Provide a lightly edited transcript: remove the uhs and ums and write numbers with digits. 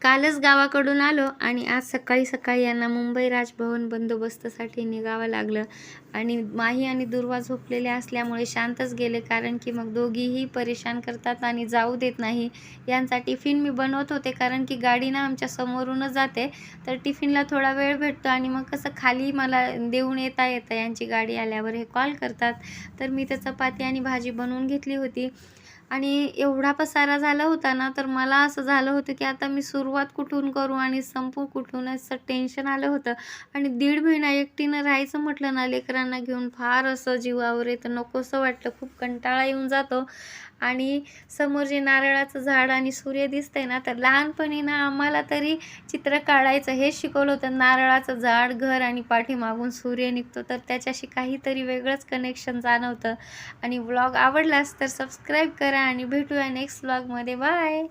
कालच गावाकडून आलो आणि आज सकाळी सकाळी यांना मुंबई राजभवन बंदोबस्तासाठी निघावं लागलं. आणि माही आणि दुर्वा झोपलेले असल्यामुळे शांतच गेले, कारण की मग दोघीही परेशान करतात आणि जाऊ देत नाही. यांचा टिफिन मी बनवत होते, कारण की गाडी ना आमच्या समोरूनच जाते, तर टिफिनला थोडा वेळ भेटतो आणि मग कसं खाली मला देऊन येता येतं, यांची गाडी आल्यावर हे कॉल करतात. तर मी तर चपाती आणि भाजी बनवून घेतली होती आणि एवढा पसारा झाला होता ना, तर मला असं झालं होतं की आता मी सुरुवात कुठून करू आणि संपू कुठून, असं टेन्शन आलं होतं. आणि 1.5 महिना एकटीनं राहायचं म्हटलं ना लेकरांना घेऊन, फार असं जीवावर येतं, नकोसं वाटतं, खूप कंटाळा येऊन जातो. आणि समोर जे नारळाचं झाड आणि सूर्य दिसतंय ना, तर लहानपणी ना आम्हाला तरी चित्र काढायचं हे शिकवलं होतं. नारळाचं झाड, घर आणि पाठीमागून सूर्य निघतो, तर त्याच्याशी काहीतरी वेगळंच कनेक्शन जाणवतं. आणि व्लॉग आवडलास तर सबस्क्राईब करा आणि भेटूया नेक्स्ट व्लॉगमध्ये. बाय.